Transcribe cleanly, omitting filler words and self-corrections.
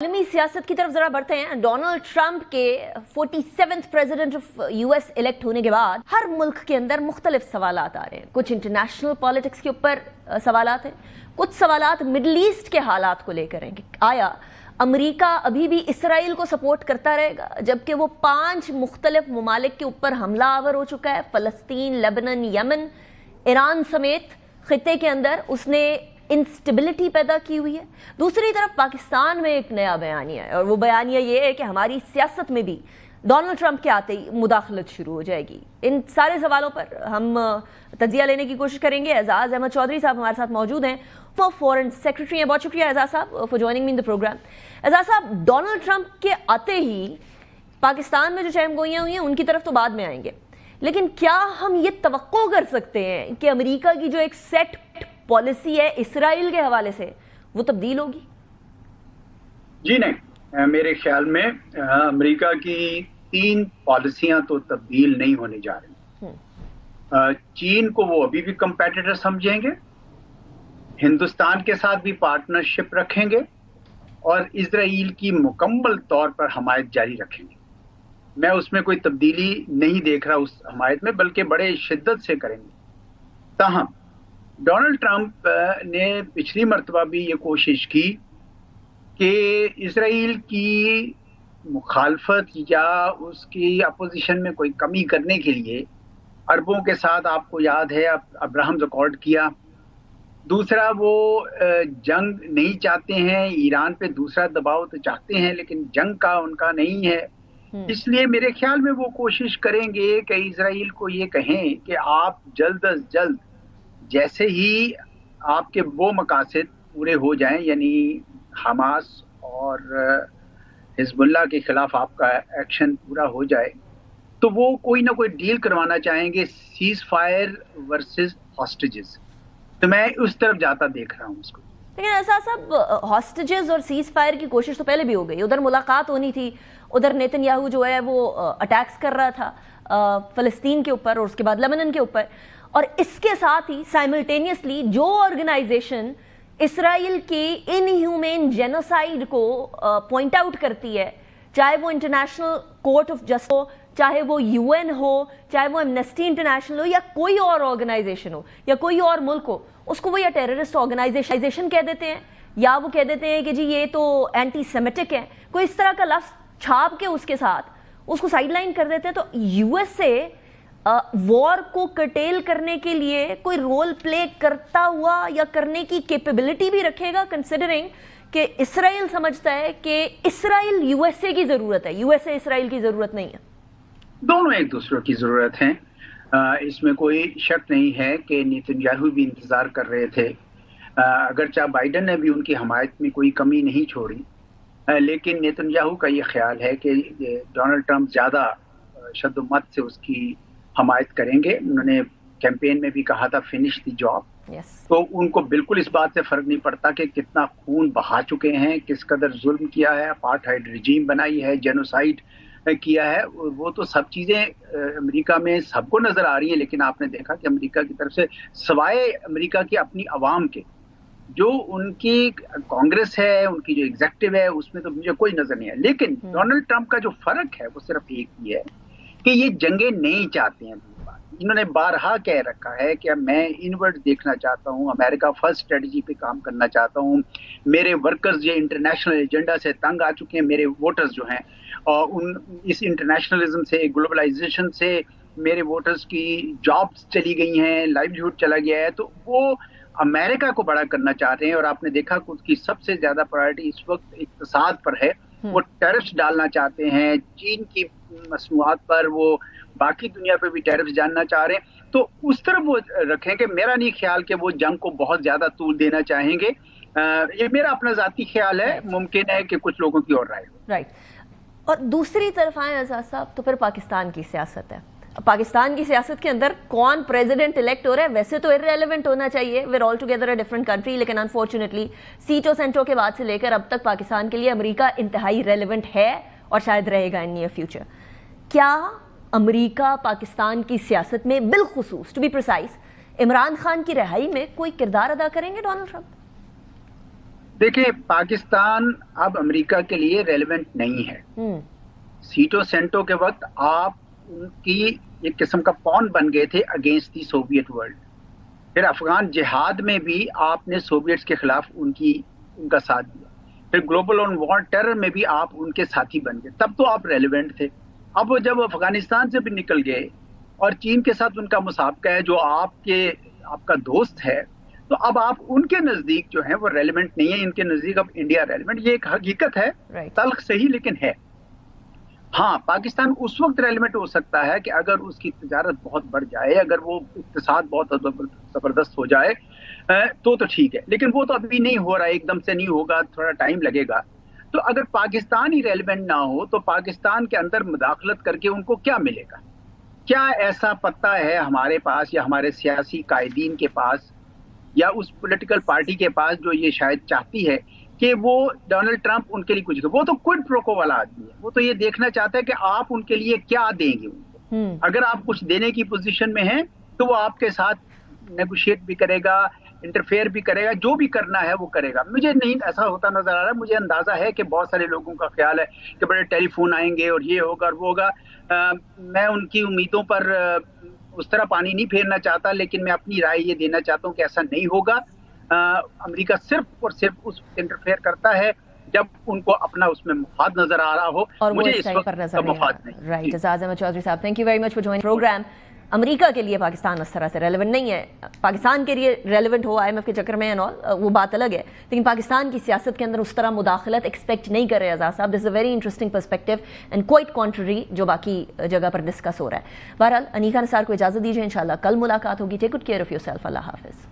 आलमी सियासत की तरफ जरा बढ़ते हैं। डोनाल्ड ट्रंप के 47th president of US elect होने के बाद हर मुल्क के अंदर मुख्तलिफ सवालात आ रहे हैं। कुछ इंटरनेशनल पॉलिटिक्स के ऊपर सवालात हैं, कुछ सवालात मिडल ईस्ट के हालात को लेकर हैं कि आया अमेरिका अभी भी इसराइल को सपोर्ट करता रहेगा, जबकि वो 5 मुख्तलिफ ममालिक के ऊपर हमला आवर हो चुका है। फ़लस्तीन, लेबनान, यमन, ईरान समेत खित्ते के अंदर उसने इंस्टेबिलिटी पैदा की हुई है। दूसरी तरफ पाकिस्तान में एक नया बयानिया है और वो बयानिया ये है कि हमारी सियासत में भी डोनाल्ड ट्रंप के आते ही मुदाखलत शुरू हो जाएगी। इन सारे सवालों पर हम तजिया लेने की कोशिश करेंगे। एजाज अहमद चौधरी साहब हमारे साथ मौजूद हैं, वो फॉरेन सेक्रेटरी हैं। बहुत शुक्रिया एजाज साहब for joining me in the program. Ejaz साहब, डोनाल्ड ट्रंप के आते ही पाकिस्तान में जो चहमगोइयाँ हुई हैं उनकी तरफ तो बाद में आएंगे, लेकिन क्या हम ये तवक्को कर सकते हैं कि अमेरिका की जो एक सेट पॉलिसी है इसराइल के हवाले से वो तब्दील होगी? जी नहीं, मेरे ख्याल में अमेरिका की 3 पॉलिसियां तो तब्दील नहीं होने जा रही। चीन को वो अभी भी कंपेटिटर समझेंगे, हिंदुस्तान के साथ भी पार्टनरशिप रखेंगे और इसराइल की मुकम्मल तौर पर हमायत जारी रखेंगे। मैं उसमें कोई तब्दीली नहीं देख रहा उस हमायत में, बल्कि बड़े शिद्दत से करेंगे। ताहम डोनाल्ड ट्रंप ने पिछली मर्तबा भी ये कोशिश की कि इसराइल की मुखालफत या उसकी अपोजिशन में कोई कमी करने के लिए अरबों के साथ, आपको याद है, अब्राहम अकॉर्ड किया। दूसरा, वो जंग नहीं चाहते हैं, ईरान पे दूसरा दबाव तो चाहते हैं लेकिन जंग का उनका नहीं है। इसलिए मेरे ख्याल में वो कोशिश करेंगे कि इसराइल को ये कहें कि आप जल्द अज जल्द जैसे ही आपके वो मकासद पूरे हो जाएं, यानी हमास और हिजबुल्लाह के खिलाफ आपका एक्शन पूरा हो जाए, तो वो कोई ना कोई डील करवाना चाहेंगे, सीज फायर वर्सेस हॉस्टेजेस। तो मैं उस तरफ जाता देख रहा हूँ उसको। लेकिन ऐसा सब हॉस्टेजेस और सीज फायर की कोशिश तो पहले भी हो गई। उधर मुलाकात होनी थी, उधर नेतन्याहू जो है वो अटैक्स कर रहा था फ़लस्तीन के ऊपर और उसके बाद लेबनान के ऊपर, और इसके साथ ही साइमल्टेनियसली जो ऑर्गेनाइजेशन इसराइल के इनह्यूमेन जेनोसाइड को पॉइंट आउट करती है, चाहे वो इंटरनेशनल कोर्ट ऑफ जस्टिस हो, चाहे वो यूएन हो, चाहे वो एमनेस्टी इंटरनेशनल हो, या कोई और ऑर्गेनाइजेशन हो या कोई और मुल्क हो, उसको वो या टेररिस्ट ऑर्गेनाइजेशन कह देते हैं या वो कह देते हैं कि जी ये तो एंटी सेमेटिक है, कोई इस तरह का लफ्ज छाप के उसके साथ उसको साइडलाइन कर देते हैं। तो यूएसए वॉर को कर्टेल करने के लिए कोई रोल प्ले करता हुआ या करने की कैपेबिलिटी भी रखेगा, कंसिडरिंग कि इसराइल समझता है कि इसराइल यूएसए की जरूरत है, यूएसए इसराइल की जरूरत नहीं है। दोनों एक दूसरे की जरूरत है, इसमें कोई शक नहीं है कि नेतन्याहू भी इंतजार कर रहे थे। अगरचे बाइडन ने भी उनकी हमायत में कोई कमी नहीं छोड़ी, लेकिन नेतन्याहू का ये ख्याल है कि डोनाल्ड ट्रंप ज़्यादा शद्दुमत से उसकी हमायत करेंगे। उन्होंने कैंपेन में भी कहा था फिनिश द जॉब। तो उनको बिल्कुल इस बात से फर्क नहीं पड़ता कि कितना खून बहा चुके हैं, किस कदर जुल्म किया है, अपार्थाइड रिजीम बनाई है, जेनोसाइड किया है, वो तो सब चीज़ें अमेरिका में सबको नज़र आ रही है। लेकिन आपने देखा कि अमेरिका की तरफ से सवाए अमेरिका की अपनी आवाम के, जो उनकी कांग्रेस है, उनकी जो एग्जेक्टिव है, उसमें तो मुझे कोई नज़र नहीं है। लेकिन डोनाल्ड ट्रंप का जो फ़र्क है वो सिर्फ एक ही है कि ये जंगें नहीं चाहते हैं। इन्होंने बारहा कह रखा है कि मैं इनवर्ड देखना चाहता हूँ, अमेरिका फर्स्ट स्ट्रेटजी पे काम करना चाहता हूँ। मेरे वर्कर्स ये इंटरनेशनल एजेंडा से तंग आ चुके हैं, मेरे वोटर्स जो हैं, और इस इंटरनेशनलिज्म से, ग्लोबलाइजेशन से मेरे वोटर्स की जॉब्स चली गई हैं, लाइवलीहुड चला गया है। तो वो अमेरिका को बड़ा करना चाहते हैं और आपने देखा कि उसकी सबसे ज़्यादा प्रायोरिटी इस वक्त इक़्तिसाद पर है। वो टैरिफ्स डालना चाहते हैं चीन की मसनूआत पर, वो बाकी दुनिया पे भी टैरिफ्स डालना चाह रहे हैं। तो उस तरफ वो रखेंगे। मेरा नहीं ख्याल कि वो जंग को बहुत ज़्यादा तूल देना चाहेंगे। ये मेरा अपना ज़ाती ख्याल है, मुमकिन है कि कुछ लोगों की और राय हो। राइट। और दूसरी तरफ आए आज़ाद साहब, तो फिर पाकिस्तान की सियासत है। पाकिस्तान की सियासत के अंदर कौन प्रेसिडेंट इलेक्ट हो रहा है वैसे तो इररेलेवेंट होना चाहिए, were altogether a different country, लेकिन अनफॉर्चुनेटली सीटो सेंटो के बाद से लेकर अब तक पाकिस्तान के लिए अमेरिका इंतहाई रेलेवेंट है और शायद रहेगा इन नियर फ्यूचर। क्या अमेरिका पाकिस्तान की सियासत में, बिलखुसूस to be precise, Imran Khan की रिहाई में कोई किरदार अदा करेंगे डोनाल्ड ट्रंप? देखिए, पाकिस्तान अब अमेरिका के लिए रेलेवेंट नहीं है। सीटो सेंटो के वक्त आप उनकी एक किस्म का पॉन बन गए थे अगेंस्ट दी सोवियत वर्ल्ड। फिर अफगान जिहाद में भी आपने सोवियट्स के खिलाफ उनका साथ दिया। फिर ग्लोबल ऑन वॉर टेरर में भी आप उनके साथी बन गए, तब तो आप रेलेवेंट थे। अब वो जब अफगानिस्तान से भी निकल गए और चीन के साथ उनका मुसाबका है जो आपका दोस्त है, तो अब आप उनके नजदीक जो है वो रेलेवेंट नहीं है। इनके नजदीक अब इंडिया रेलेवेंट, ये एक हकीकत है, तल्ख सही लेकिन है। हाँ, पाकिस्तान उस वक्त रेलेवेंट हो सकता है कि अगर उसकी तजारत बहुत बढ़ जाए, अगर वो इक्तिसाद बहुत जबरदस्त हो जाए तो ठीक है, लेकिन वो तो अभी नहीं हो रहा है, एकदम से नहीं होगा, थोड़ा टाइम लगेगा। तो अगर पाकिस्तान ही रेलेवेंट ना हो तो पाकिस्तान के अंदर मुदाखलत करके उनको क्या मिलेगा? क्या ऐसा पत्ता है हमारे पास या हमारे सियासी कायदीन के पास या उस पॉलिटिकल पार्टी के पास जो ये शायद चाहती है कि वो डोनाल्ड ट्रंप उनके लिए कुछ, वो तो क्विड प्रोको वाला आदमी है, वो तो ये देखना चाहता है कि आप उनके लिए क्या देंगे उनको। अगर आप कुछ देने की पोजीशन में हैं तो वो आपके साथ नेगोशिएट भी करेगा, इंटरफेयर भी करेगा, जो भी करना है वो करेगा। मुझे नहीं ऐसा होता नजर आ रहा है। मुझे अंदाजा है कि बहुत सारे लोगों का ख्याल है कि बड़े टेलीफोन आएंगे और ये होगा और वो होगा। मैं उनकी उम्मीदों पर उस तरह पानी नहीं फेरना चाहता, लेकिन मैं अपनी राय ये देना चाहता हूँ कि ऐसा नहीं होगा। अमेरिका सिर्फ और सिर्फ उस इंटरफेयर करता है जब उनको अपना उसमें मुफाद नजर आ रहा हो, और मुझे इस वक्त पर नजर मुफाद नहीं। राइट। एजाज अहमद चौधरी साहब, thank you very much for joining program. America के लिए पाकिस्तान उस तरह से रेलेवेंट नहीं है, पाकिस्तान के लिए रेलेवेंट हो IMF के चक्कर में एंड ऑल, वो बात अलग है, लेकिन पाकिस्तान की सियासत के अंदर उस तरह मुदाखलत एक्सपेक्ट नहीं कर रहे एजाज साहब। This is a very interesting perspective and quite contrary जो बाकी जगह पर डिस्कस हो रहा है। बहरहाल अनीका निसार को इजाजत दीजिए, इंशाल्लाह कल मुलाकात होगी। Take good care of yourself, अल्लाह हाफिज।